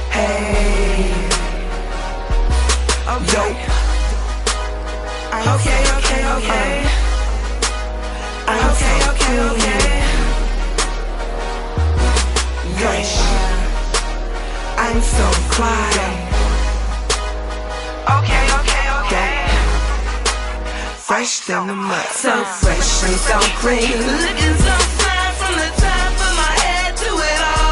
Hey, yo. Okay. Gosh, I'm so fly. Okay. Fresh than the mud, so fresh and so clean. Looking so fly from the top of my head to it all.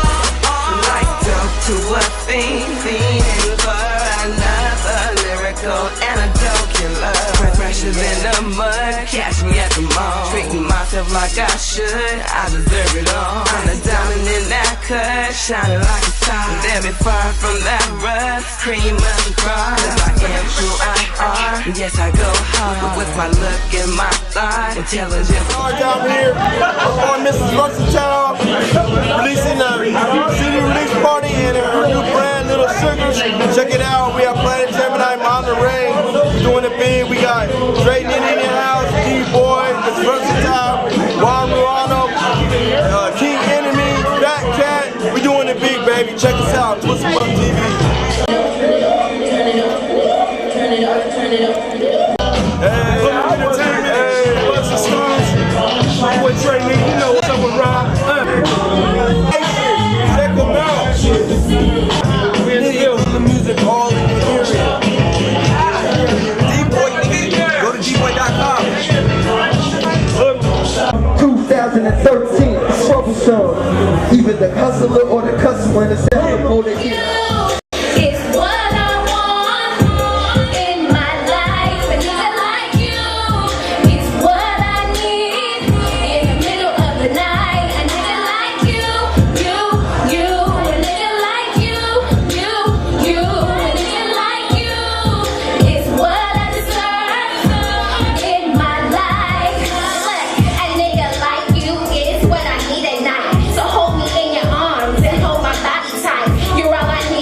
Like dope to a fiend, fiending for another lyrical antidote killer. Fresher than the mud, catch me at the mall. Treating myself like I should, I deserve it all. I'm the diamond in that cut, shining like a star. They'll be far from that rust, cream of the crop. Cause I am who I are, yes I go hard. With my look and my thought, intelligence. Down here on Mrs. Versatyle, releasing a CD release party and her new brand, Little Sugars. Check it out, we have Planet Gemini, Monterey. We're doing it big. We got Dre Nitty in the house, D-Boy, Mrs. Versatile, Juan Ruano, King Enemy, Fat Cat. We're doing it big, baby. Check us out, TWISTEDPUP TV. Trey, nigga, you know what's up with Rob. Check them out. We're in the music all in the area. D-Boy, nigga, go to dboy.com. 2013, troublesome. Either the hustler or the customer in the second motor here. Hold my body tight. You're all I need.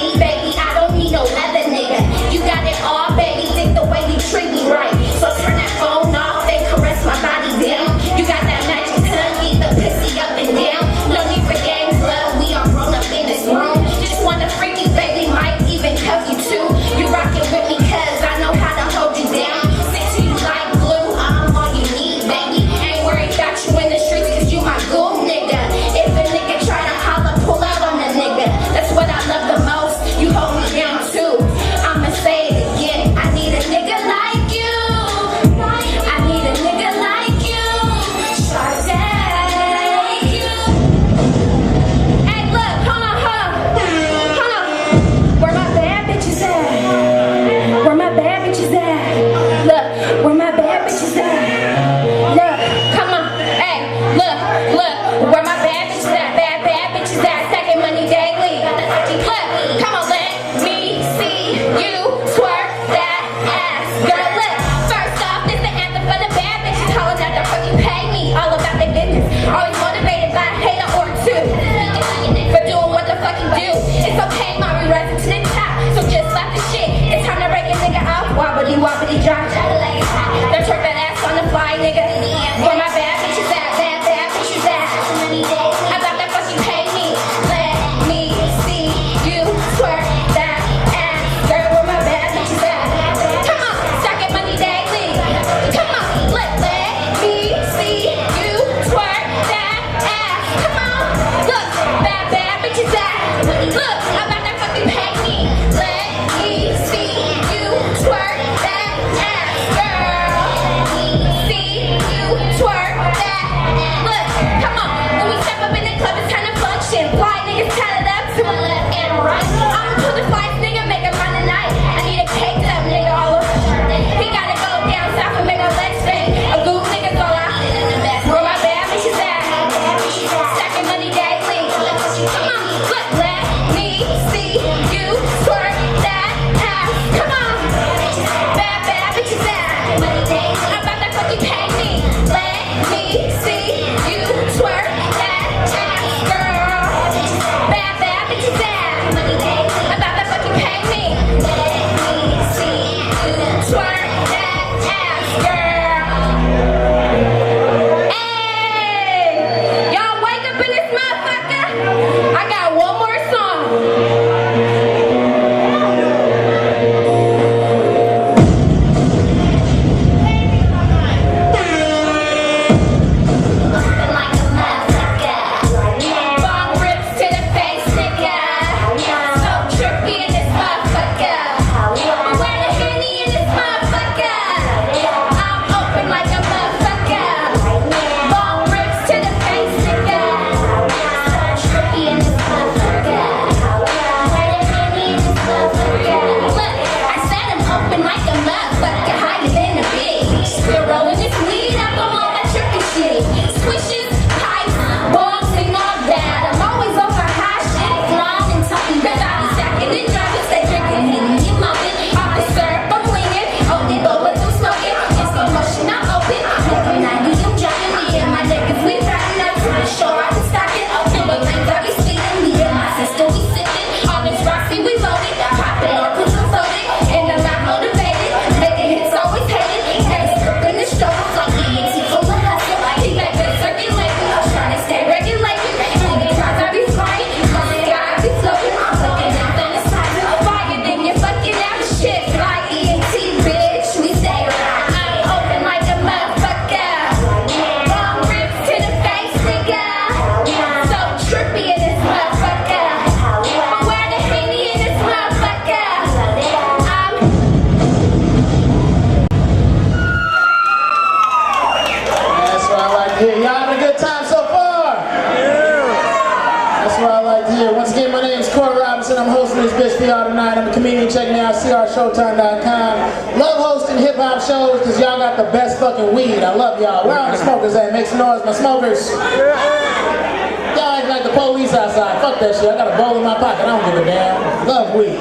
I like to hear. Once again, my name is Corey Robinson. I'm hosting this bitch for y'all tonight. I'm a comedian. Check me out, crshowtime.com. Love hosting hip-hop shows because y'all got the best fucking weed. I love y'all. Where are the smokers at? Make some noise, my smokers. Y'all act like the police outside. Fuck that shit. I got a bowl in my pocket. I don't give a damn. Love weed.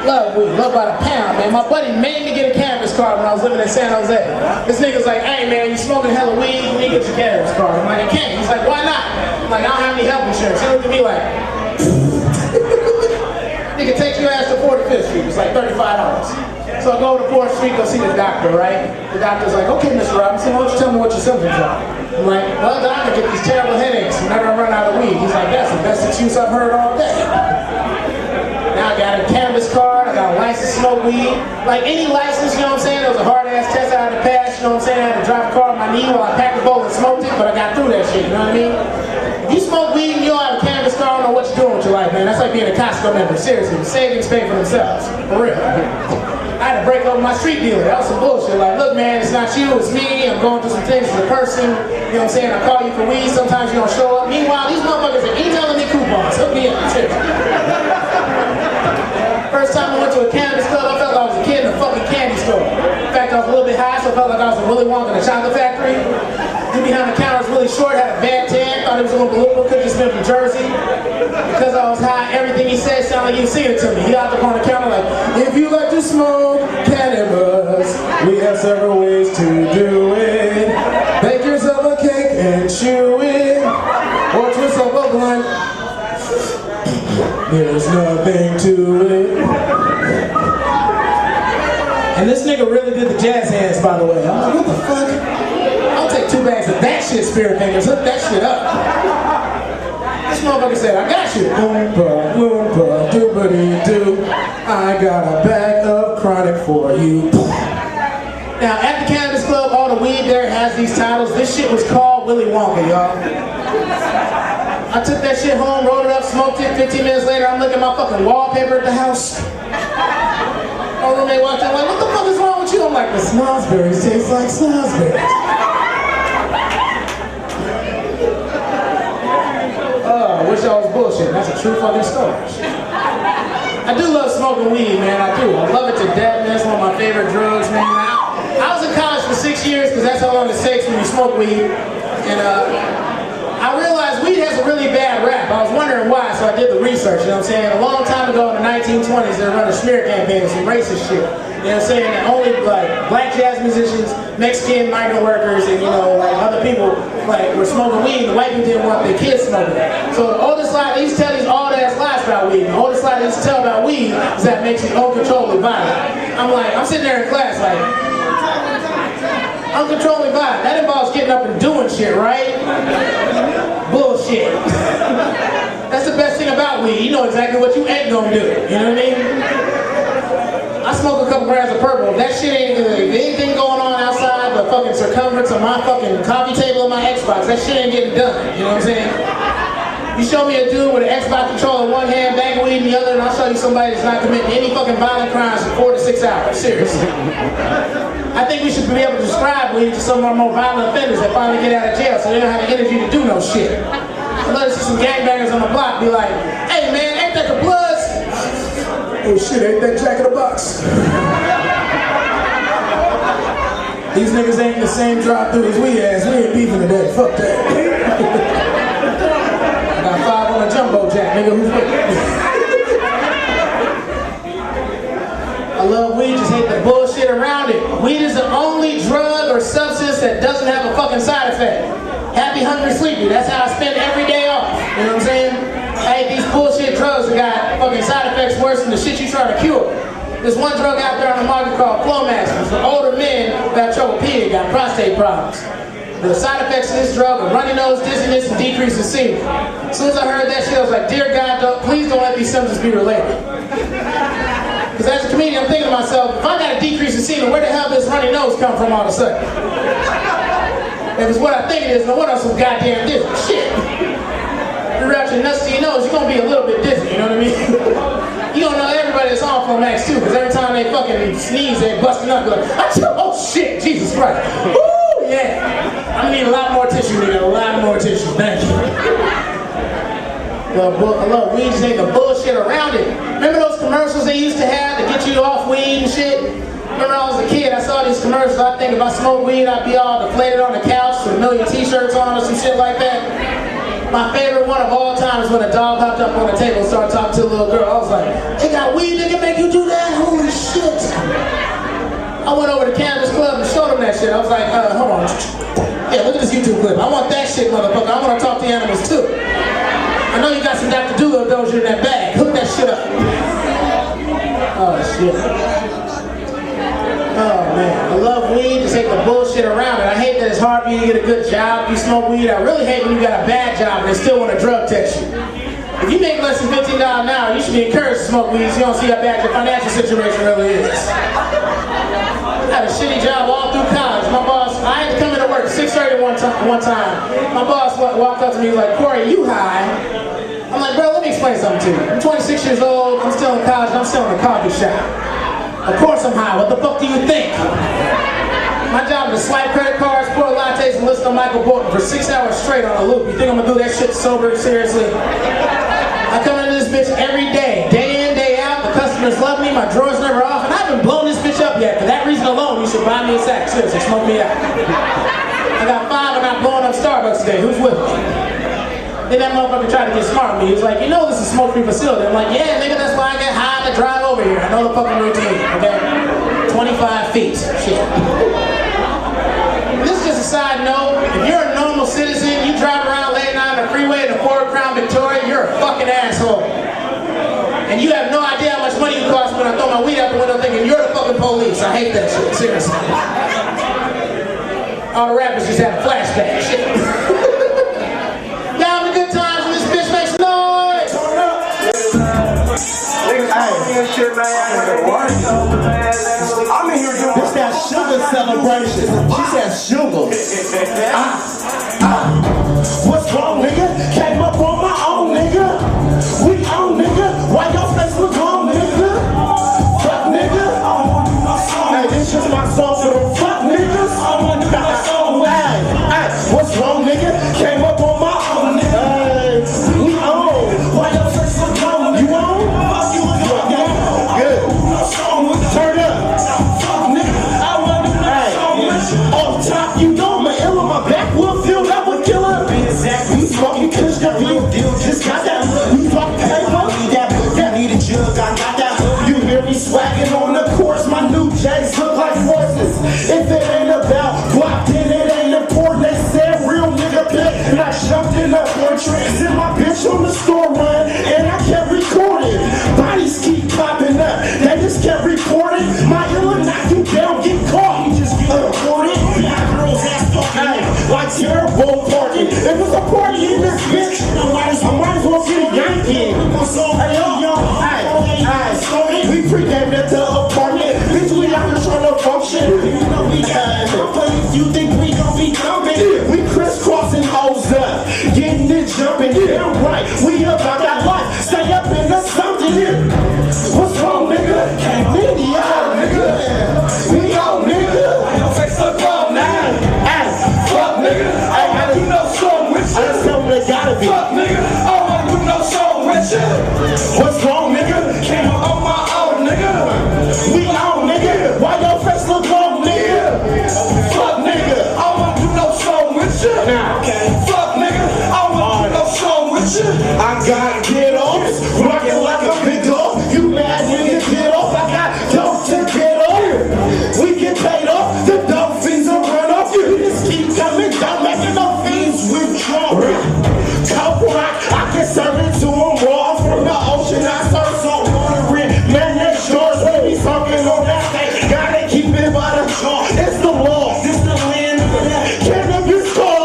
Love weed. Love by the pound, man. My buddy made me get a cannabis card when I was living in San Jose. This nigga's like, hey man, you smoking hella weed, you need to get your cannabis card. I'm like, I can't. He's like, why not? I'm like, I don't have any health insurance. He looked at me like, nigga, take your ass to 45th Street. It's like $35. So I go to 4th Street, go see the doctor, right? The doctor's like, okay, Mr. Robinson, why don't you tell me what your symptoms are? I'm like, well, doctor, I get these terrible headaches whenever I run out of weed. He's like, that's the best excuse I've heard all day. Now I got a cannabis card, I got a license to smoke weed. Like any license, you know what I'm saying? It was a hard ass test I had to pass, you know what I'm saying? I had to drop a car on my knee while I packed the bowl and smoked it, but I got through that shit, you know what I mean? If you smoke weed and you don't have a cannabis card, I don't know what you're doing with your life, man. That's like being a Costco member, seriously. The savings pay for themselves, for real. I had to break over my street dealer. That was some bullshit. Like, look, man, it's not you, it's me. I'm going through some things as a person. You know what I'm saying? I call you for weed. Sometimes you don't show up. Meanwhile, these motherfuckers are emailing me coupons. Hook me up. First time I went to a cannabis club, I felt like I was a kid in a fucking candy store. In fact, I was a little bit high, so I felt like I was in Willy Wonka in the chocolate factory. Dude behind the counter was really short, had a bad tan, thought it was a little balloon, could have just been from Jersey. Because I was high, everything he said sounded like he was singing it to me. He out there on the counter like, if you like to smoke cannabis, we have several ways to do it. Bake yourself a cake and chew it, or twist up a blunt. There's nothing to it. And this nigga really did the jazz hands, by the way. I'm like, what the fuck? I'll take 2 bags of that shit, spirit fingers. Hook that shit up. This motherfucker said, I got you. Boomba, boomba, doobity-doo. I got a bag of chronic for you. Now, at the cannabis club, all the weed there has these titles. This shit was called Willy Wonka, y'all. I took that shit home, rolled it up, smoked it. 15 minutes later, I'm looking at my fucking wallpaper at the house. My roommate walked in, like, what the fuck is wrong with you? I'm like, the snozberries taste like snozberries. I wish I was bullshit. That's a true fucking story. I do love smoking weed, man. I do. I love it to death, man. It's one of my favorite drugs, man. I was in college for 6 years because that's how long it takes when you smoke weed. And I realized weed has a really bad rap. I was wondering why, so I did the research, you know what I'm saying? A long time ago in the 1920s, they run a smear campaign with some racist shit. You know what I'm saying? And only like black jazz musicians, Mexican migrant workers, and you know, like other people like were smoking weed, and the white people didn't want their kids smoking it. So the oldest lie, they used to tell these old ass lies about weed. The oldest lie they used to tell about weed is that it makes you uncontrollably violent. I'm sitting there in class like, uncontrollably violent. That involves getting up and doing shit, right? Bullshit. That's the best thing about weed. You know exactly what you ain't gonna do. You know what I mean? I smoke a couple grams of purple. That shit ain't good. If anything going on outside the fucking circumference of my fucking coffee table of my Xbox, that shit ain't getting done. You know what I'm saying? You show me a dude with an Xbox controller in one hand, bag of weed in the other, and I'll show you somebody that's not committing any fucking violent crimes for 4 to 6 hours. Seriously. I think we should be able to describe weed to some of our more violent offenders that finally get out of jail so they don't have the energy to do no shit. I'd love to see some gangbangers on the block be like, hey man, ain't that the Bloods? Oh shit, ain't that Jack in the Box? These niggas ain't the same drive through as we ass. We ain't beefing today. Fuck that. I got 5 on a jumbo jack, nigga. Who's with me? I love weed, just hate the bullshit around it. Weed is the only drug or substance that doesn't have a fucking side effect. Happy, hungry, sleepy. That's how I spend every day off. You know what I'm saying? I hate these bullshit drugs that got fucking side effects worse than the shit you try to cure. There's one drug out there on the market called Flowmasters for older men who have trouble peeing, got prostate problems. The side effects of this drug are runny nose, dizziness, and decrease in semen. As soon as I heard that shit, I was like, dear God, please don't let these symptoms be related. Because as a comedian, I'm thinking to myself, if I got a decrease in semen, where the hell does runny nose come from all of a sudden? If it's what I think it is, then what else is goddamn dizzy? Shit. You're out your nuts to your nose, you're gonna be a little bit dizzy, you know what I mean? You don't know everybody that's on Flomax too, because every time they fucking sneeze, they busting up, like, oh shit, Jesus Christ. Woo, yeah. I'm gonna need a lot more tissue, nigga, a lot more tissue, thank you. I love weed, just ain't the bullshit around it. Remember those commercials they used to have to get you off weed and shit? Remember when I was a kid, I saw these commercials. I think if I smoked weed, I'd be all deflated on the couch with a million t-shirts on or some shit like that. My favorite one of all time is when a dog hopped up on the table and started talking to a little girl. I was like, they got weed that can make you do that? Holy shit. I went over to Cannabis Club and showed them that shit. I was like, hold on. Yeah, look at this YouTube clip. I want that shit, motherfucker. I want to talk to animals too. I know you got some Dr. Doolittle doja in that bag. Hook that shit up. Oh, shit. Oh, man. I love weed. Just hate the bullshit around it. I hate that it's hard for you to get a good job if you smoke weed. I really hate when you got a bad job and they still want to drug test you. If you make less than $15 an hour, you should be encouraged to smoke weed so you don't see how bad your financial situation really is. I had a shitty job all through college. My boss, I had to come into work at 6:30 one time. My boss walked up to me like, Corey, you high? I'm like, bro, let me explain something to you. I'm 26 years old, I'm still in college, and I'm still in a coffee shop. Of course I'm high, what the fuck do you think? My job is to swipe credit cards, pour lattes, and listen to Michael Bolton for 6 hours straight on a loop. You think I'm gonna do that shit sober? Seriously? I come into this bitch every day in, day out. The customers love me, my drawer's never off, and I haven't blown this bitch up yet. For that reason alone, you should buy me a sack. Seriously, smoke me out. I got 5 and I'm blowing up Starbucks today. Who's with me? Then that motherfucker tried to get smart with me. He was like, you know this is a smoke-free facility. I'm like, yeah, nigga, that's why I get high to drive over here. I know the fucking routine, okay? 25 feet. Shit. This is just a side note. If you're a normal citizen, you drive around late night on the freeway in a Ford Crown Victoria, you're a fucking asshole. And you have no idea how much money it costs when I throw my weed out the window thinking you're the fucking police. I hate that shit, seriously. All the rappers just have flashbacks. Shit. Y'all having good times when this bitch makes noise? Turn up. I'm in here doing this that sugar celebration. She said sugar. What's wrong, nigga? Came up on my own, nigga. We own, nigga. Why your face look wrong, nigga? Fuck, nigga. Hey, this is my song for them fuck niggas. Hey, what's wrong, nigga? Came up on my own, nigga. Hey, we own. Why your face look wrong? You own? Good. Turn up. Fuck, nigga. Hey, off top, you know my ill on my back will feel that would kill her. You smoking kush, that real deal, just got that. You talking paper, that need a jug, I got that. You hear me swagging on the course, my new J's look like horses. If it ain't about guap, then it ain't important. They said real nigga pit, and I jumped in the portrait. Sent my bitch on the store run, and I kept recording. Bodies keep popping up, they just kept reporting. My illa knock you down, get caught, you just get reported. My girls ass fucking like terrible parking. If it's a party in this bitch, I might as well get a Yankee. We pregame at the apartment. Bitch, we out here trying to function. You know we got you think we gon' be dumping? We crisscrossing hoes up, getting it jumping. Yeah, right. We about that life. Stay up in the something here. What's wrong, nigga? NITTY out, nigga. We out, nigga. Your face look wrong now. Hey, fuck, nigga. I gotta do no song with you. That's something that gotta be. Fuck, nigga. I don't wanna do no song with you. What's wrong, nigga? Came up on my own, nigga. We out, nigga. Why your face look wrong, nigga? Fuck, nigga. I don't wanna do no song with you. Nah, okay. Fuck, nigga. I don't wanna do no song with you. I gotta get off. Rockin' like a big dog. You mad nigga, get off. I got dope to get off. We get paid off. The dope fiends will run off. You just keep coming, don't making no fiends withdraw. Coke rock, I can serve it to them raw. From the ocean, I serve so Monterey. Man, that's yours. We be talking on that thing. Gotta keep it by the jaw. It's the law. This the land of that. Cannabis call.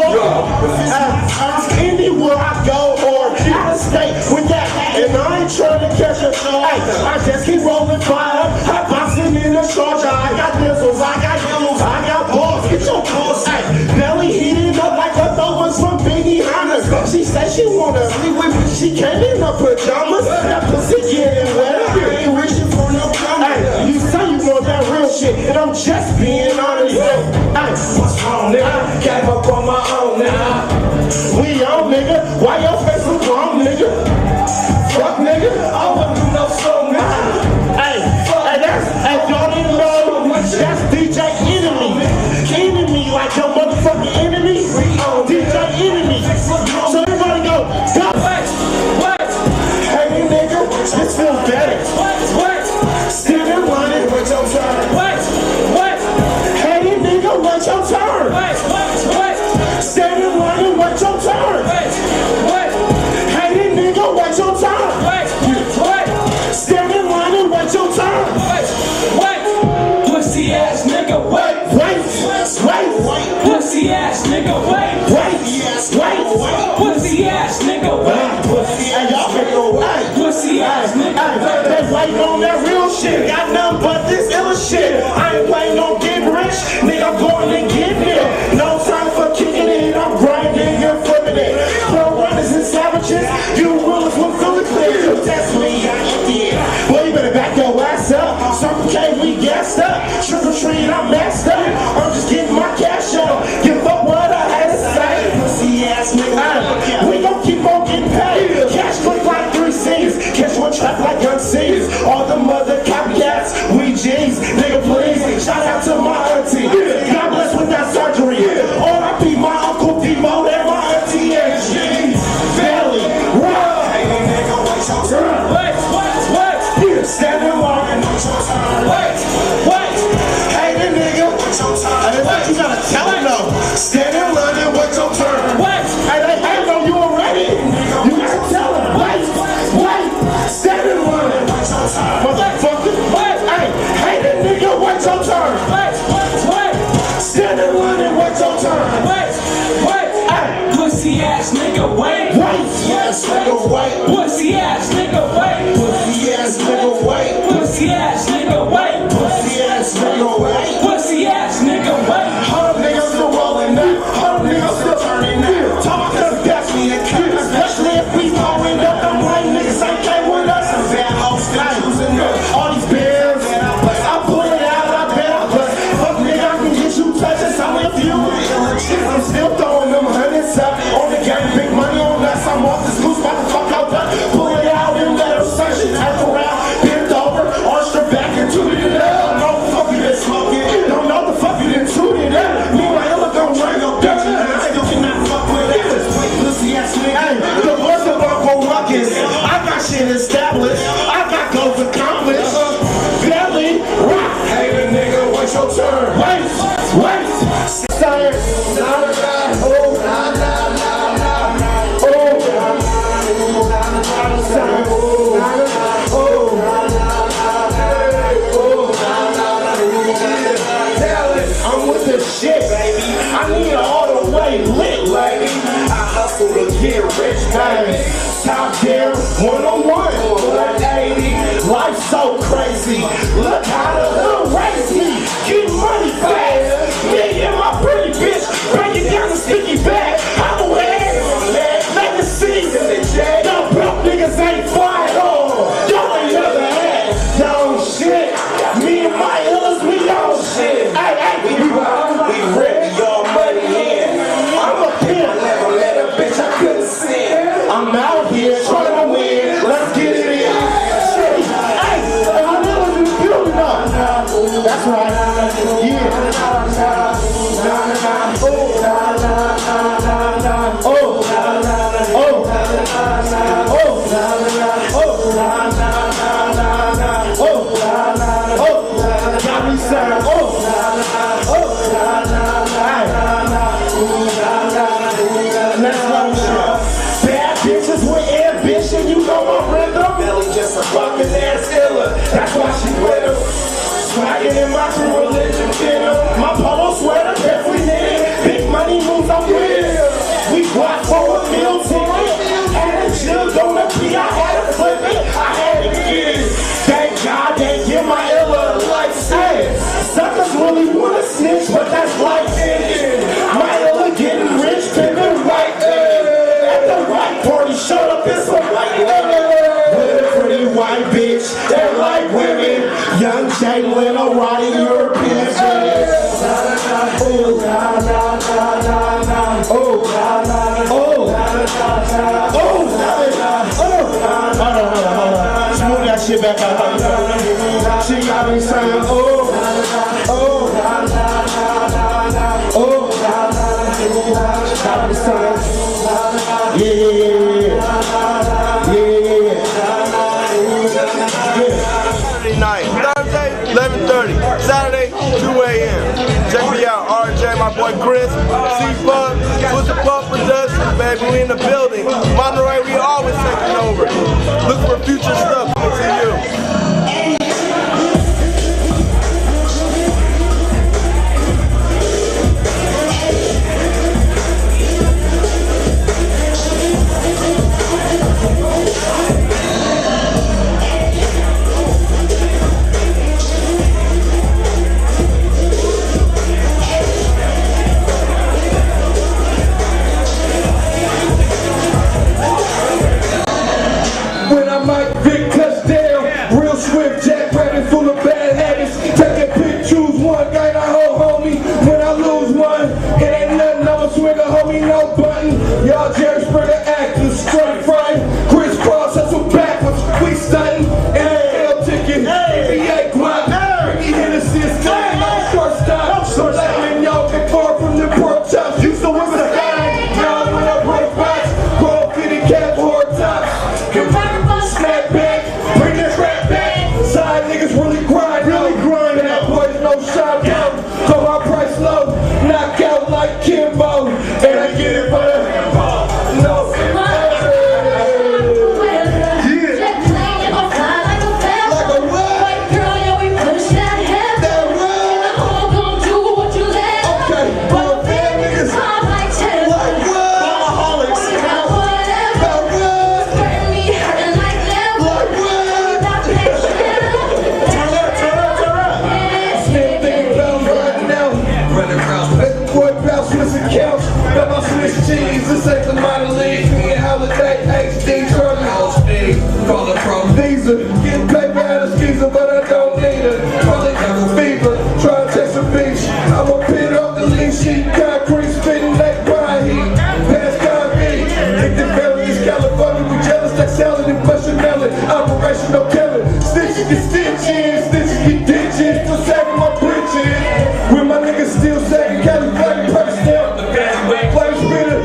Anywhere I go or out of state with that. And I ain't trying to catch a charge. I just keep rolling fire. I boxing in the charger. I got missiles, I got yellows, I got balls. Get your balls. Hey, belly heating up like a throwers from Biggie Honors. She said she wanna sleep with me. She came in her pajamas. That pussy getting wet. I ain't reaching for no drama. Hey, you say you want that real shit, and I'm just being honest. Hey, what's wrong, nigga? Came up on my own, nigga. We on, nigga. Why your face look wrong, nigga? wait your turn. Wait. Stand in line and wait your turn. Wait. Pussy ass nigga, wait. Pussy ass nigga, wait. Pussy ass nigga, wait. Hey, y'all can go wait. Pussy ass nigga, wait. They waiting on that real shit. Got nothing but this ill shit. I ain't waiting on get rich. Nigga, I'm going to get there. No time for kicking it. I'm grinding and flipping it. Pro runners and savages. You rulers will feel it clear. You test me, I ain't there. Boy, you better back your ass up. Circle K, we gassed up. Trick or treat, I'm messed up. I'm just getting my cash up. Give up what I had to say. Pussy ass nigga. We gon' keep on getting paid. Cash click like 3 C's. Catch one trap like Young C's. All the mother copycats, we G's. Nigga, please, shout out to my auntie. God bless with that surgery. R.I.P. my uncle Demo and my auntie AG. Valley, rock. Hey, nigga, wait your turn. Wait. Stand in line. Wait. Hey, the nigga, wait your turn. Hey, what you gotta tell him though? Stand in line and wait your turn. Wait. Hey, know you already. You gotta tell him. Wait. Stand in line and wait your turn. Motherfucker. Hey, the nigga, wait your turn. Wait. Stand in line and wait your turn. Wait. Pussy ass nigga, wait. Yes, nigga, wait. Pussy ass nigga, wait. Pussy ass nigga, wait. Pussy ass nigga, wait. Pussy ass nigga, wait. Pussy ass nigga, wait. Hold up, nigga, still rolling up. Hold up, nigga, still turning up. Talk to catch me and cut. Especially if we blowing up. Them white niggas ain't came with us. Some bad hoes still choosing up. All these beers, I pull it out, I bet I bust. Fuck nigga, I can get you touches. I'm with you. I'm still throwing them hundreds up. On the game, big money on us. I'm off this loose, about to fuck out. Pull it out and let her search it. Turn around, bent over, arched her back and tooted it up. No fuck you been smoking. Don't know the fuck you done tooted up. Me and my illa gon' run your bitch. You cannot fuck with us. Pussy ass nigga. Hey, the voice of Uncle Ruckus. I got shit established. I got goals accomplished. Belly, rock. Hey, the nigga, what's your turn? Wait. Sire. I'm with the shit, baby. I need it all the way lit, lady. I hustle to get rich, baby. Top tier, 101, 180. Life's so crazy. Look how the hood raised me. Get money fast. Me and my pretty bitch breaking down the sticky bag. I'm aware. Let me see. Y'all broke niggas ain't fly at all. Y'all ain't never had y'all shit. Me and my illas, we on shit. We ready, y'all money in. I'm a pimp. Never let a bitch I couldn't sin. I'm out here trying to win. Let's get it in. Hey, my niggas in the building up. That's right. Yeah. Got me saying, let's go shit. Bad bitches with ambition, you know my rhythm. Belly just a fucking ass illa. That's why she with him. Swagging in my true religion, my polo sweater, definitely knitted. Big money moves, I'm with. We got for a meal ticket. And the chill gonna be, I had to flip it. I had to get it. Thank God they give my illa a life sentence. Suckers really wanna snitch, but that's life ending. My illa getting rich, pimping right there. At the right party, showed up in some white women. With a pretty white bitch, they're like women. Young Jalen, a rotting European bitch. Smooth that shit back out. She got me saying, got me Saturday night, Thursday, 11:30, Saturday, 2 a.m. Check me out, RJ, my boy Chris, C-Bug, TWISTEDPUP Production. baby. We in the building. Monterey, we always taking over. Look for future stuff coming to you. When I might Vic touchdown, real swift, jack rabbit full of bad habits. Take a pick, choose one, guy I hold homie. When I lose one, it ain't nothing, I'ma swing a homie, no button. Y'all Jerry Springer actors, straight frame, crisscross, hustle backwards, we stunting. NFL ticket, NBA guap, Ricky Hennessy is coming, no shortstop. So lightning, y'all get far from the pork chops. Used to whip a sky, now when I break box, gold fitted cap, hard tops. Snap back, bring that rap back. Side niggas really grind, and that boys no shot down. So my price low, knock out like Kimbo, and I get it for the no. This ain't the minor league, me and Holiday, HD, Charlie, call it pro Visa, getting paper out of skeezer, but I don't need it. Probably double fever, try to take some beach. I'ma pit up the lean sheet, concrete, spitting that grind heat. Pass concrete, think the belly is California, we jealous, that salad and pushing melon. Operational killing, stitches get stitches, stitches get ditches, still sagging my britches. When my niggas still sagging, California, purse down. Flash spitter,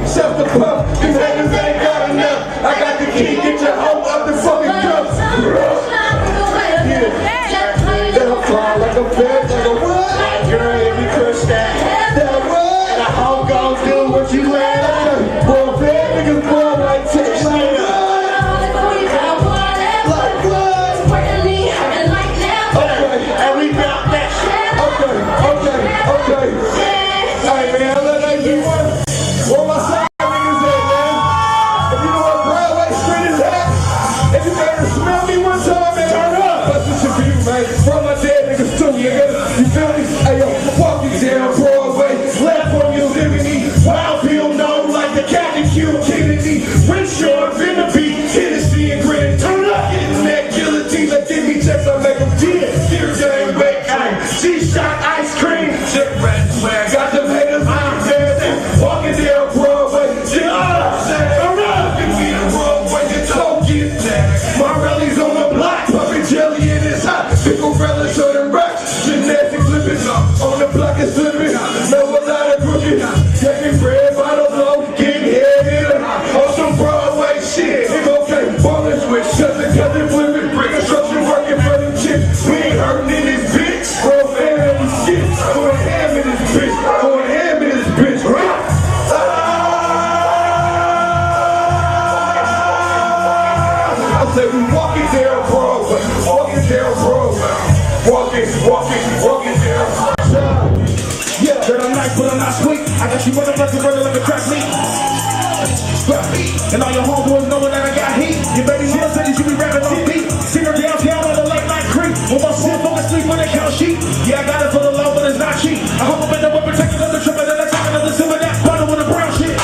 Self the pump, these haters ain't got enough. I got the key, get your hoe up the fucking cuffs. Yeah, then I fly like a bitch, like a what? Girl, every push that what? And I hope gon' do what you let. Boy, bad niggas born like Tick. Like what? Okay, and we got that. Okay. Hey man, let that be one. Where my side niggas at, man? If you know what Broadway Street is at, if you ever smell me one time, man, turn up. That's the shit for you, man. From my dead niggas too, nigga. You feel me? Hey, yo, walk you down Broadway. Left from your Gemini. Wild Bill known like the Captain Q Kennedy. Windshield, Vinity, Tennessee and Grin. Turn up, getting that guillotine. Like, give me checks, I make them dead. Steer game, bake, G-Shot, ice cream. Shit, red swag. Got them haters, I'm dead. Walking down Broadway, my rallies on the block, puppy jelly in his hot. Pickle relish on them rocks, gymnastics flipping on the block is slipping. Know a lot of crooked, taking bread, bottle low, getting head on some Broadway shit. It's okay, ballin' switch, cousin flipping, construction working for them chicks. We ain't hurting in this bitch, bro, man, every shit. Going ham in this bitch, I said we walking down Broadway, walking down yeah, that I'm nice, but I'm not sweet. I got you running like a track meet. And all your homeboys knowing that I got heat. Your baby mama said you should be rapping on beat. See her downtown on the late night creek. When my shit focus sleep when they count sheep. Yeah, I got it for the low, but it's not cheap. I hope I'm in the weapon, take another trip, and then I take another sip of that bottle with the brown shit.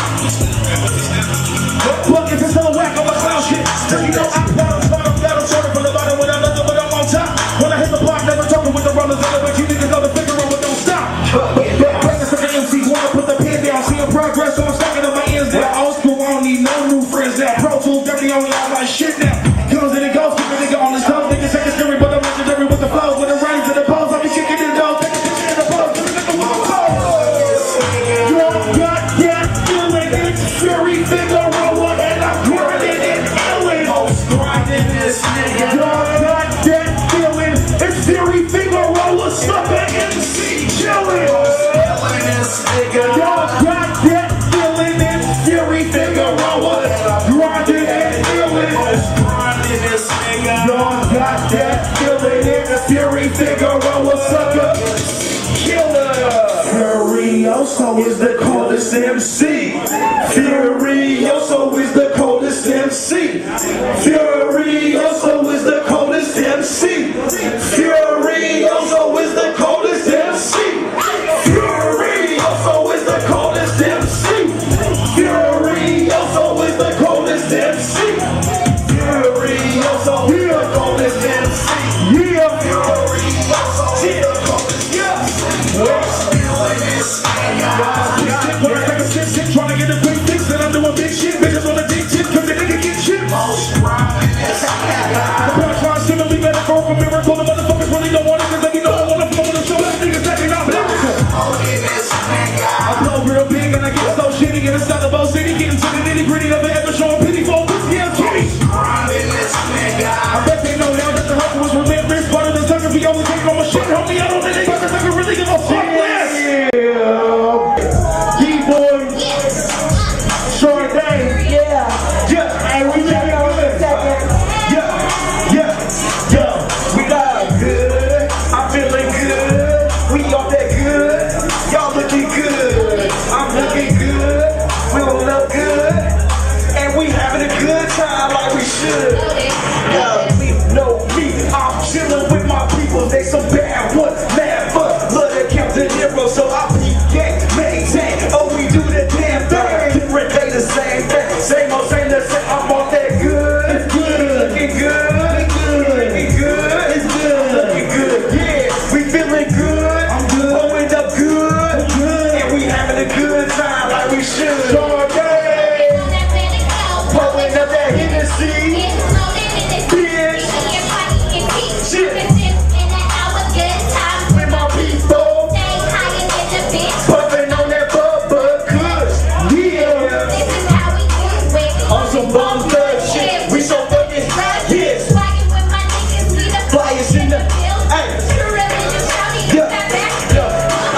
Buckets and still a whack on my clown shit. Cause you know I battle shorter from the bottom without nothing, but I'm on top. When I hit the block, never talking with the rollers on the way. You niggas know the FIGUERO, but don't stop. Practice for the MCs, wanna put the pen down, seeing progress, so I'm stacking up my ends down. Old school, I don't need no new friends now. Pro Tools, dirty on all my shit now. Comes and it goes, keep a nigga on his toes. Niggas take a scary, but I'm legendary with the flows. When it rains and the pose, I be kicking it down. Take a picture in the pose, give a nigga with the pose. Your goddamn feeling, it's very FIGUERO, and I'm grinding and illin'. Grinding this nigga. Your goddamn feeling, it's very FIGUERO, a sucker MC chillin'. Your goddamn feeling, punchline simile metaphor for miracle. The motherfuckers really don't want it cause they know I wanna flow with the show. That niggas acting out lyrical. I blow real big and I get so shitty in the south of Old City, getting to the nitty gritty of it ever showing pity for a pussy ass kitty. I bet they know now that the hustle was relentless. Part of the sucker be only taking on my shit, homie. I don't think they fucking really give a fuck less. D-boy, SHARDE, yeah, and we got it. Yeah, we got good. I'm feeling good. We all that good. Y'all looking good. I'm looking good. We all look good. And we having a good time like we should. Yeah, we know me. I'm chilling with my people. They some bad ones, mad fun. Love that Captain Hero, so I can't maintain. Oh, we do the damn thing. Different day, the same thing. Same old, same the same. I'm on that good. It's good. Looking good. Looking good. It's good. Looking good. Yeah, we feeling good. I'm good. Blowing up good. And we having a good time like we should. Blowing up that Hennessy. Bitch. Shit. With my people. Puffing on that bubba kush. Yeah. On some bum thug shit. We so fucking yes. Flyers in the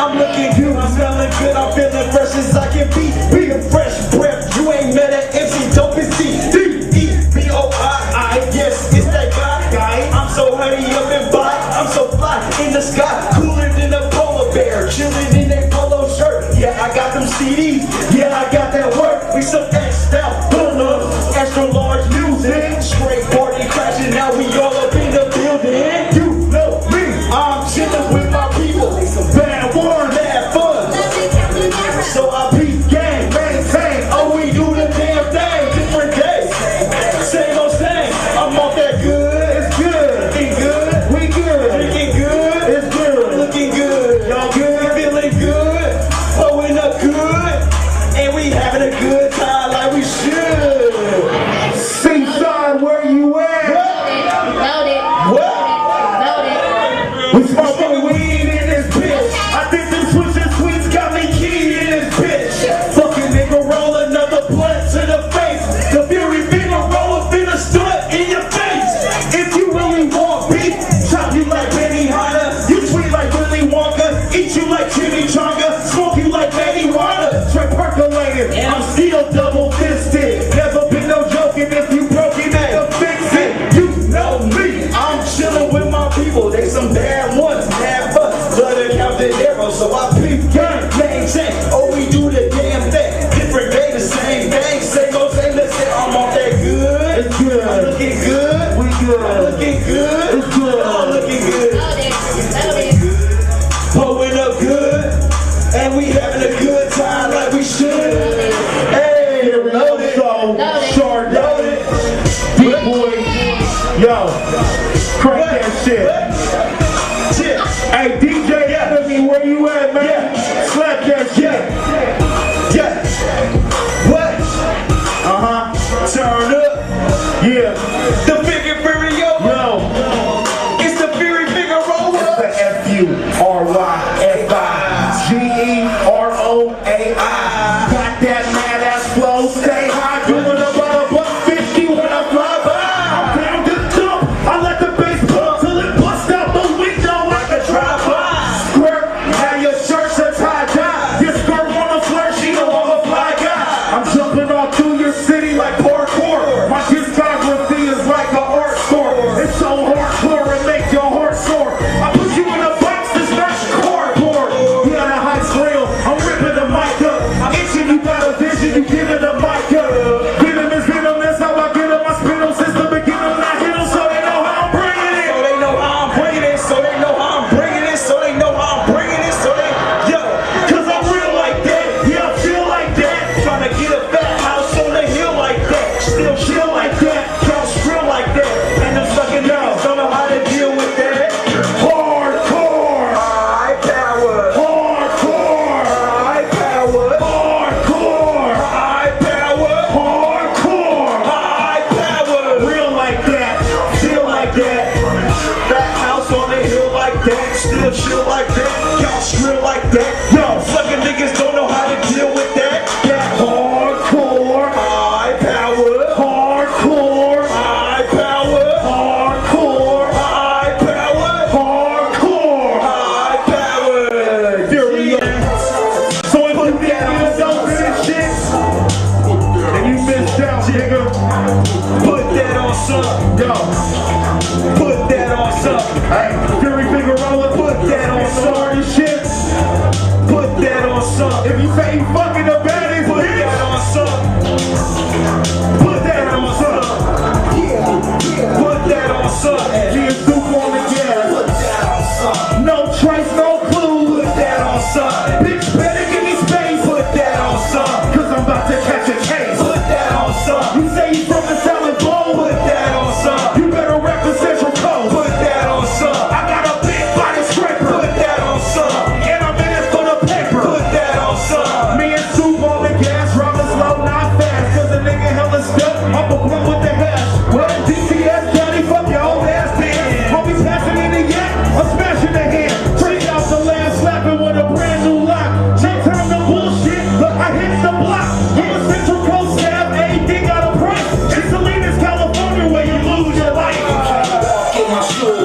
I'm looking good, I'm smelling good, I'm feeling fresh as I can be. Being fresh breath, you ain't met an MC, dope is D-E-B-O-I-I. Yes, it's that guy. I'm so honey up and by, I'm so fly in the sky, cooler than a polar bear, chilling in that polo shirt. Yeah, I got them CDs, yeah, I got that work. We some X'd out, extra large music, straight party crashing, now we all up in the building. You know me, I'm chilling with my people. Bad word, bad fun. So I beat gang, maintain. Oh, we do the damn thing. Different days, same old same. I'm off that good. It's good. Looking good. We good. Looking good. It's good. Looking good. Y'all good. Feeling good. Blowing up good. And we having a good time like we should. Seaside, where you at? What? We smoking weed in this bitch. I think them switching sweets got me keyed in this bitch. Fucking nigga roll another blunt to the face. The Fury Figueroa finna stunt in your face. If you really want beef, chop you like Benny Hanna. You tweet like Willy Wonka. Eat you like chimichanga. Smoke you like marijuana. Straight percolated. I'm still double fisted. Never been no joking. If you broke it, then fix it. You know me. I'm chilling with my people. They some bad ones, bad fun. Love to count the arrows, so I peep gang, maintain. Oh, we do the damn thing. Different day, the same thing. Same old, same the same. I'm off that good. It's good. I'm looking good. We good. I'm looking good. It's good. I'm looking good. Pulling up good. And we having a good time like we should. Hey, loaded. SHARDE. Loaded. Big boy. Yo. Crank that shit. Hey, DJ, where you at, man? Slap that shit. Yeah. What? Turn up. Yeah. The Figueroa. Yo. It's the Fury Figueroa. It's the F-U-R-Y-F-I-G-E-R-O-A-I. Got that mad ass flow. Stay high. Doing about $150 when I fly by. I'm down to jump. I let the bass pump till it bust out the window like a drive-by. Squirt. Now your shirt's a tie-dye. Your skirt wanna flirt. She don't want a fly guy. I'm jumping all through your city like parkour. My discography is like a some. Yo, put that on some. Hey, Fury Figueroa, put that on some. Shit, put that on some. If you say you fucking the baddest, put that on some. Put that on some. Put that on some. Get soup on the gas. Put that on some. No trace, no clue. Put that on some. Bitch, better give me space. Put that on some. Cause I'm about to catch a case. Put that on some. You say you from the salad bowl. Put that on some. You better rep the Central Coast. Put that on some. I got a big body scraper. Put that on some. And I'm in it for the paper. Put that on some. Me and Soup on the gas, driving slow, not fast. Cause the nigga hella stuck. I'm a blunt with the hash. Well, DTS, Johnny, fuck your old ass man. I'll be passing in the yak, I'm smashing the hand. Trick out the land, slapping with a brand new lock. No time to bullshit, look, I hit the block. I'm a Central Coast stab, everything got a price. In Salinas, California, where you lose your life.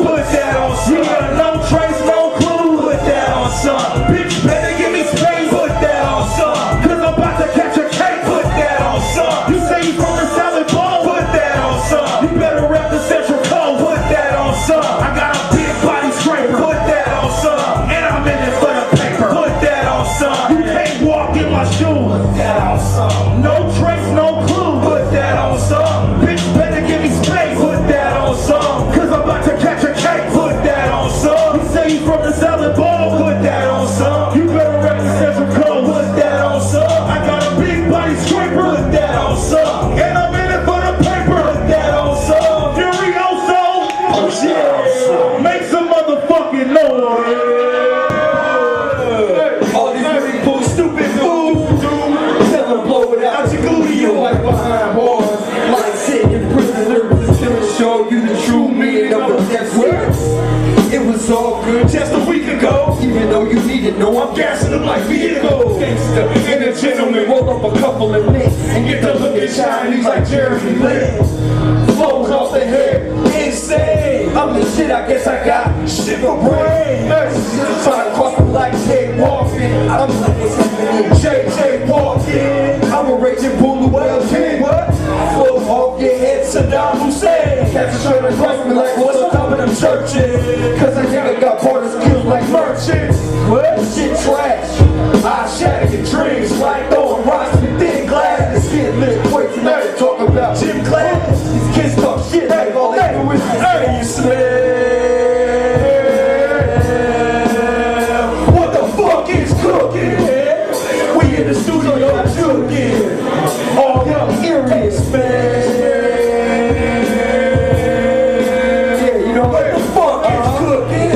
Put that on some. Yeah, no trace, no clue. Put that on some. Bitch, better give me space. Put that on some. Cause I'm about to catch a cake. Put that on some. You say you from the salad bowl. Put that on some. You better rep the Central Coast. Put that on some. I got a big body scraper. Put that on some. And I'm in it for the paper. Put that on some. You can't walk in my shoes. Put that on some. No trace, no clue. Put that on some. Bitch, better give me space. Put that on some. Cause I'm about to catch a cake. Put that on some. You say you from the salad bowl. Put that on some. You better rep the Central Coast. Put that on some. I got a big body scraper. Put that on some. And I'm in it for the paper. Put that on some. Furioso. Yeah. Make some motherfucking noise. All these really cool, stupid fools. Tell them blow it out your gluteal like behind bars. Like sitting prisoners to show you the true meaning of the next words. It was all good just a week ago. Even though you need to know I'm gassing them like vehicles. Gangsta and a gentleman, roll up a couple of nicks and get to looking Chinese like Jeremy Lin. Flows off the head, insane. I'm the shit, I guess I got shit for brain. Trying to cross me like Jay walking. I'm like what's happening, JJ walking. I'm a raging bull whale king. What? Flow off your head, Saddam Hussein. Catch a train and cross me like what's up, and I'm searching. Cause I think I got border skills like merchants. What? Shit trash. I shatter your dreams like throwing rocks with thin glass. This shit lit quick tonight to talk about gym class. These kids talk shit like all they do is hey, you smell. What the fuck is cooking? We in the studio cooking. All young earrings, man. Yeah, you know what the fuck is cooking?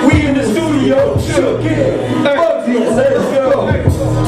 We in the studio cooking. Fuck this, let's go.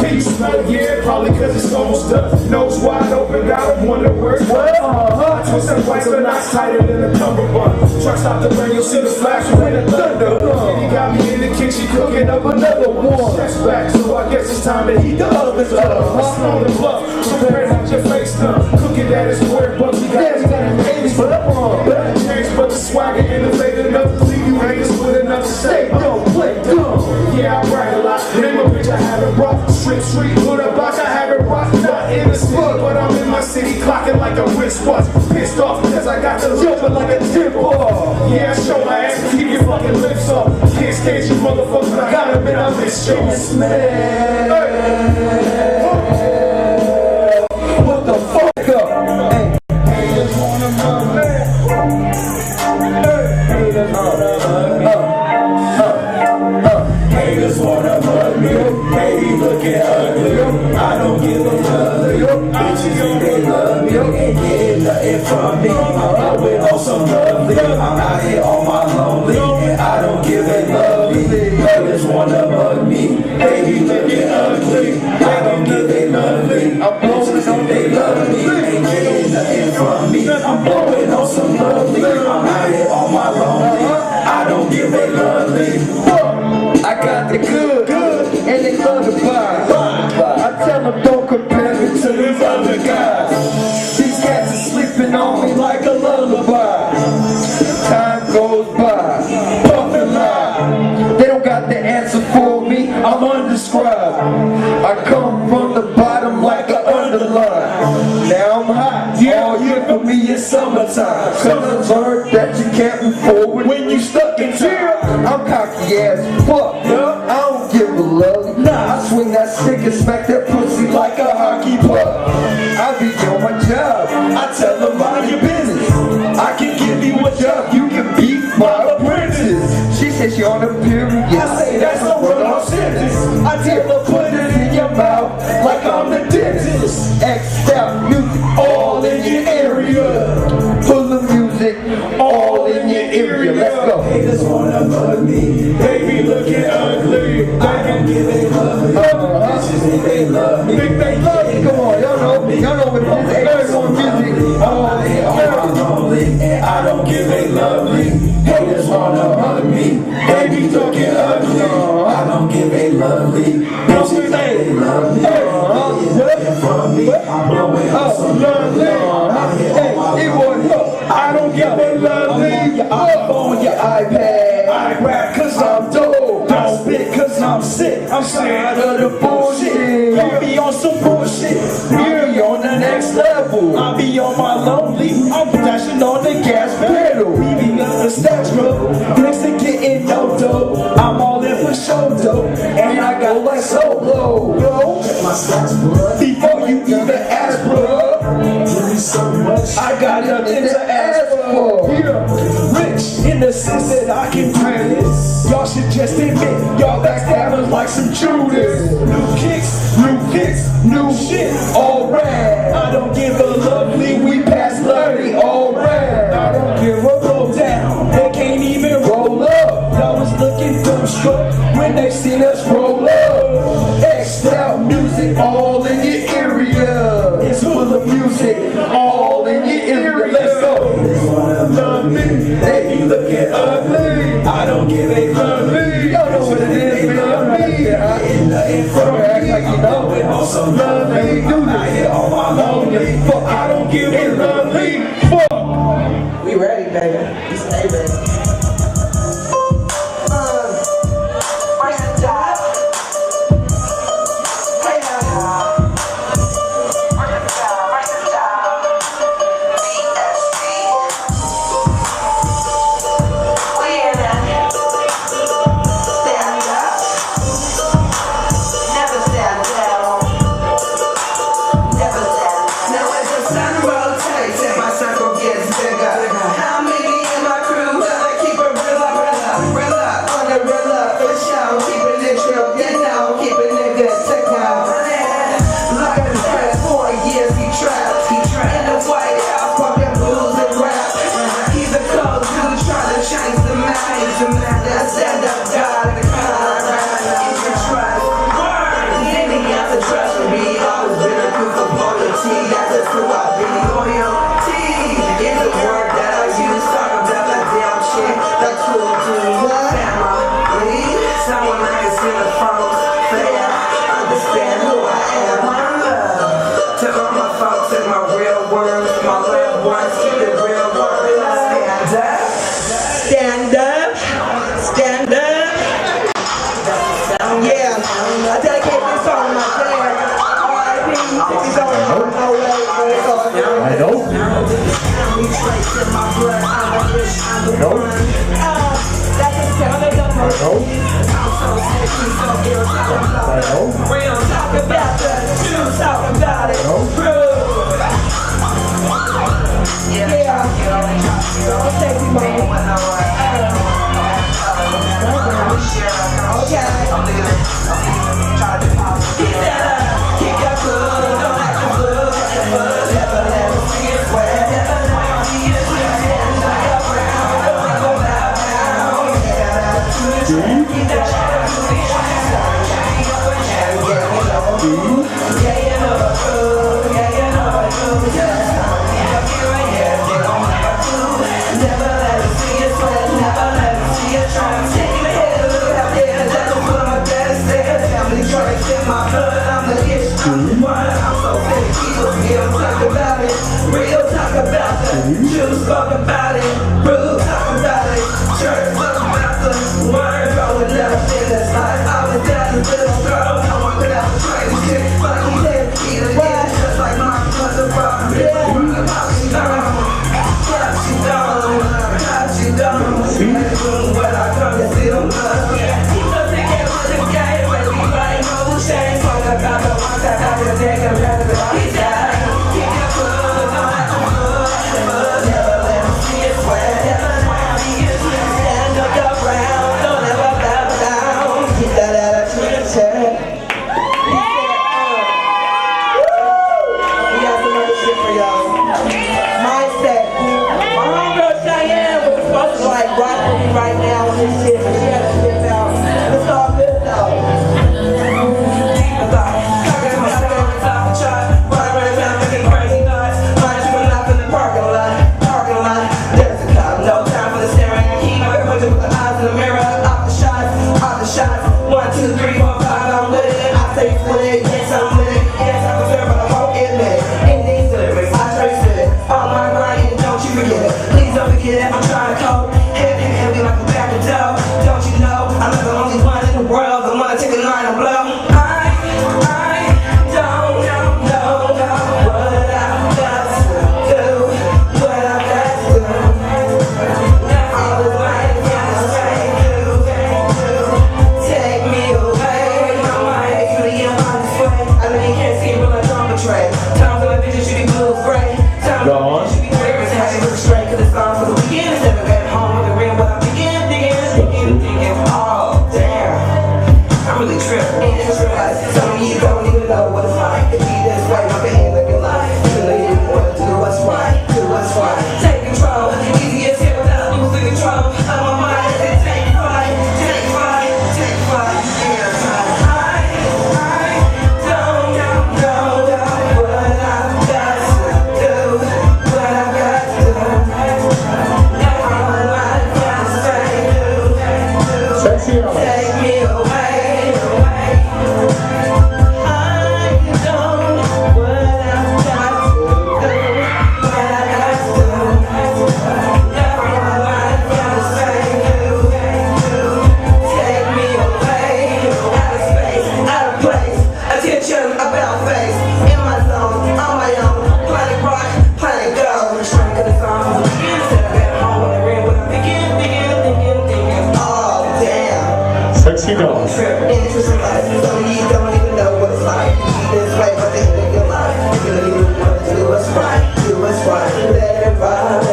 Peace, yeah, probably cause it's almost done. Nose wide open, gotta wonder where it's twist and whites are not tighter than a cummerbund. Truck stop the rain, you'll see the flash when the thunder. He got me in the kitchen cooking up another one. Chest back, so I guess it's time to heat the ovens up. Hustle on the bluff, prepare to have your face done. Cooking that is where bucks we got babies for the wrong. But I changed, but the swagger innovated enough to leave you haters with enough to say, don't play dumb. Yeah, I brag a lot. Name a bitch I haven't brought. Street, put a box, I haven't rocked. Not in the city, but I'm in my city, clocking like a wristwatch. Pissed off because I got the jumping like a timber. Yeah, I show my ass, keep your fucking lips up. Can't stand you motherfuckers, I gotta admit I miss you. What the fuck up? Hey. Haters wanna mug me. Haters wanna mug me. Baby looking ugly. I don't give a fuck. Bitches think they love me. Ain't getting nothing from me. I'm going on some lovely. I'm out here on my lonely. And I don't give a lovely. Haters wanna mug me. Baby looking ugly. I don't give a lovely. Bitches think they love me. Ain't getting nothing from me. I'm blowing on some lovely. I'm out here on my lonely. I don't give a lovely. I got the good, and they love the vibe. I tell them don't compare me to these other guys. These cats are sleeping on me like a lullaby. Time goes by, puffin' lie. They don't got the answer for me, I'm undescribed. I come from the bottom like an underline. Now I'm hot, all year for me it's summertime. time. Cause I learned that you can't move forward when you stuck in jail. I'm cocky as fuck. I don't give a love. Nah, I swing that stick and smack that pussy like a hockey puck. I be on my job. I tell them mind your business. I can give you a job. You can be my apprentice. She said she on a period. I say that's a run-off sentence. I tell her put it in your mouth like I'm the dentist. X-step music all in your area. Full of music all in your area. Let's go. Haters wanna bug me. Baby looking ugly. I don't give a love. Bitches think they love me. Think they love me. Come on, y'all know what this X on music. I'm lonely and I don't give a lovely. Haters wanna hug me. Baby looking ugly. I don't give a lovely. Bitches think they love me. Looking for me. I'm blowing up some lovely. I don't give a lovely. Up on your iPad. I rap cause I'm dope. I spit cause I'm sick. I'm tired of the bullshit. You be on some bullshit. You be on the next level. I be on my lonely. I'm dashing on the gas pedal. Leaving up the stats road. Next to getting no dope. I'm all in for show dope. And I got like solo. Yo, my stats, bro. Before you even ask, bro. Give me so much. I got nothing to ask for. Rich in the sense that I can do this. Y'all should just admit y'all backstabbers like some Judas. New kicks, new shit, all rad. I don't give a lovely, we pass lovely, all rad. I don't give a roll down, they can't even roll up. Y'all was looking dumbstruck when they seen us roll up. X-style music all in your area. It's full of music all in your area. Let's go. They wanna love me, they be looking ugly. I don't give a lovely. Y'all know what it is, man. Nothing from act like you know it. Also lovely, do this. All my lonely. Fuck, I don't give a lovely. Fuck. We ready, baby. We stay ready. Versatile. Hey, now. Versatile, versatile. VST. We in that. Stand up. Never stand down. Never stand. Now as the sun rotates and my circle gets bigger, how many in my crew gotta keep it real up, on the real up, for sure, keeping it true, you know, keeping it good to go. Like the past 4 years he trapped in the White House, fucking blues and rap. He's a cold dude trying to change the mind. That stand up God in the crowd, if you trust. Any other trust for me, always been a proof of loyalty. That's just who I be. Loyalty is the word that I use. Talk about that damn shit. That cool dude. Family. Someone I can see the folks. Fair. Understand who I am. My love. To all my folks and my real words. My loved ones. Keep it real words. Stand up. Stand up. Stand up. Yeah. I dedicate this song to my dad. R.I.P. He's on no way. I know. That's the sound of the person. We don't talk about the truth, talk about it. Yeah. Don't take me, man. Okay. Keep that up. Keep that foot. Don't act the foot. Never let me see it sweat. Never let me see it sweat. Like a brown. Don't go down. Keep that shit up to the yeah, you know I do. Yeah, you know I do. Never let me see it sweat. Never let me see it try. Take me here, look out there. Let them put my best there. Family drinks in my blood. I'm the issue. I'm so sick. People still talk about it. Real talk about it. Jews talk about it. Rude talk about it. Church talk about the word. Growing up in this life, I was that little girl. No one could ever try to shit. But he did. He did. Just like my mother brought me. Yeah. don't forget I'm trying to cope. Heavy like a bag of dough. Don't you know I'm not the only one in the world, the one that take a line and blow. I don't know what I've got to do, what I've got to do. All the life I say, take me away. I'm like, you really get on this way. I know you can't see me, but I don't betray. Times when my vision should be blue gray. Times when my vision should be clear as hell. Look straight, cause it's on for the weekend. Instead of at home with the ring, but I begin thinking, oh damn, I'm really tripping. And just realize some of you don't even know what it's like to be this way. My pain looking like you know you want to do what's right, take control. Easy as hell without losing control of my mind. Take flight. Yeah, I don't know what I've got to do, what I've got to do. All I've got to say, take me away. Sexy dog. Interesting life. Some of you don't even know what it's like to be this way, but they think your life. You don't even want to do what's right, let it ride,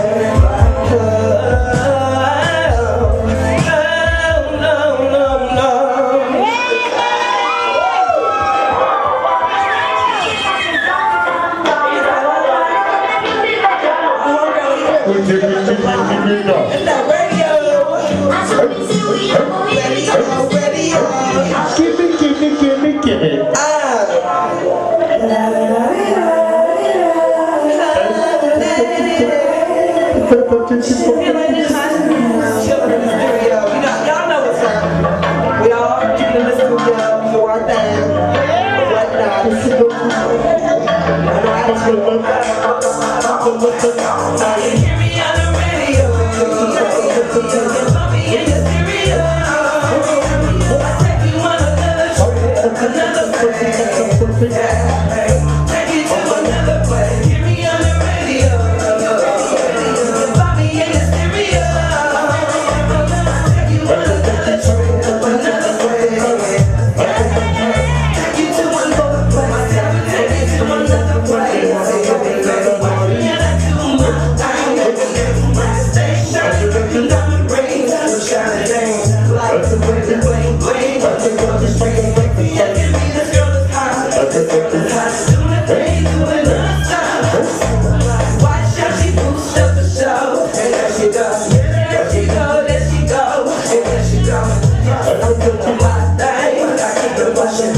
It's that radio. Give it. Y'all know what's up. We all get in the studio, do our thing, whatnot. You hear me on the radio. Love me in the stereo. I take you on another place. Take you to another place. Hear me on the radio. Love me in the stereo. Take you on another place. Take you to another place. Take you to another place. Yeah, I do my thing. My station, diamond rings, shining things like the way they bling bling. Yeah, give me this girl that's hot. Doing things, doing non-stop. Watch how she boosts up the show, and there she goes. There she go, there she go, and there she goes. I'm doing my thing. I keep it pushing.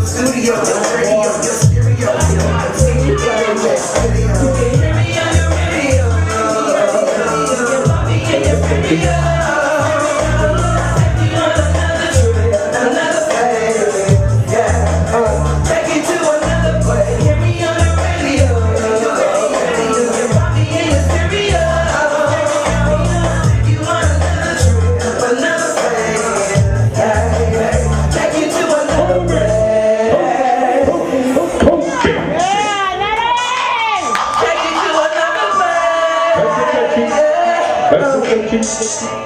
Studio, radio, your stereo, your Gangsta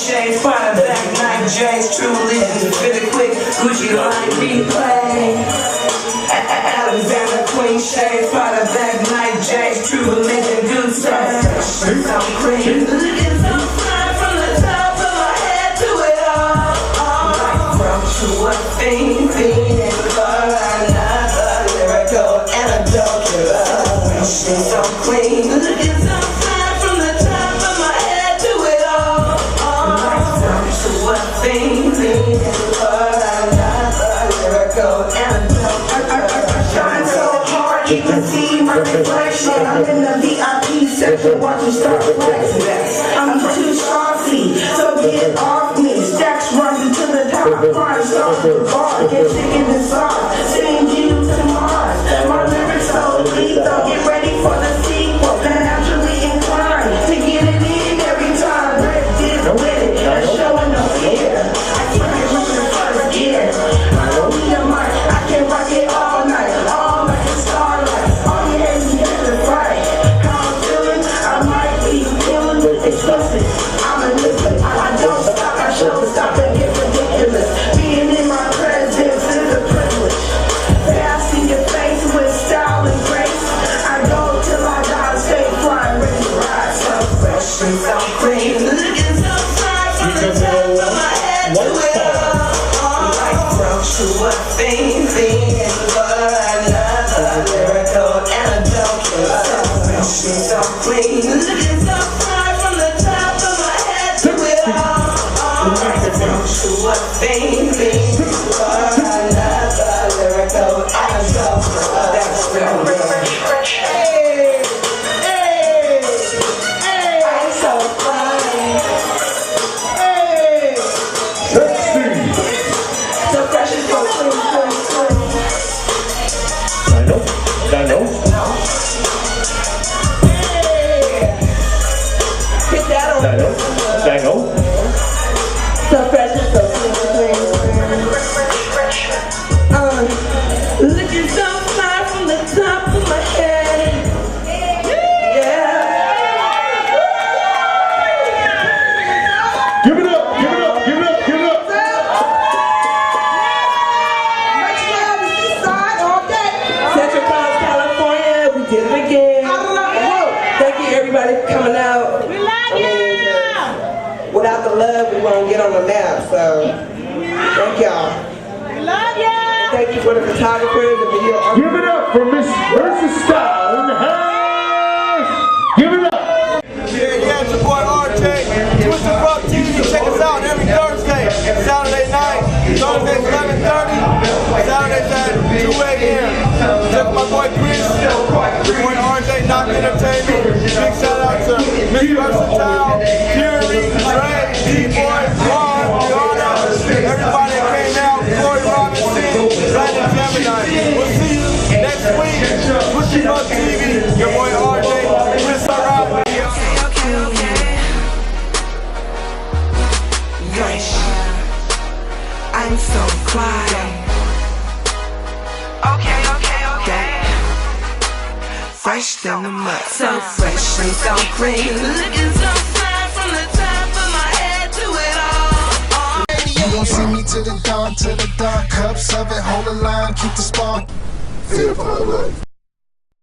shades, fire back, night J's, true religion, fit it quick, Gucci line replay. Alexander Queen shades, fire back, night J's, true religion, good stuff. So clean, looking so fine from the top of my head to it all. Like from to a thing, and for another lyrical antidote. She's so clean, looking so fine from the top of my head to it all. Like from to a thing, and for another lyrical antidote. Shine so hard, you can see my reflection. I'm in the VIP section, watching Star Flex. I'm too saucy, so get off me. Stacks rising to the top, flying stars to the bar. Get chicken and sauce, send you to Mars. My lyrics so lethal, get ready for the sequel. Naturally inclined to get it in every time. Red dip with it, I'm showing no fear. I can't get much in first gear. I don't need a mic, I can rock it all night in starlight. All you hear is the fight. How I'm feeling, I might be feeling explicit. I'm a listen, I don't stop, I show stop and get ridiculous. Being in my presence is a privilege. Fast in your face with style and grace. I go till I die, stay flying, ready to ride. So fresh and so clean, looking so fine from the top of my head to it all. Like from to a thing, and for another lyrical antidote. So fresh and so clean, looking so fine from the top of my head to it all. Like from to a thing, for another lyrical antidote. That's real. Hey, hey, hey, I'm so fine. Hey, so fresh and so clean. I know. Hey, hit that on. I know. So fresh and so clean. Looking so fine from the top of my head. Yeah. Give it up, give it up, give it up, give it up. Much love is this side all day. Central Coast, California, we did it again. Thank you everybody for coming out. We love you. Without the love, we won't get on the map. So thank y'all. We love you. Thank you for the photographers, the video. Give it up for Miss Versatyle in the house. Give it up. Yeah, it's your boy RJ. TWISTEDPUP TV, check us out every Thursday, Saturday night. Thursdays 11:30, Saturdays at 2 a.m. Check out my boy Chris, boy RJ, Knock Entertainment. Big shout out to Miss Versatyle, Fury, Trey, D-Boy, Ron, Rihanna, everybody that came out, Corey Robinson, Brandon Gemini. We'll see you next week. TWISTEDPUP TV, your boy RJ, Chris Sarah. I'm so fly. Okay. Fresh than the mud. So fresh and so clean. Looking so fine from the top of my head to it all. You gon' see me to the dawn, cups of it, hold the line, keep the spark. Feel the life.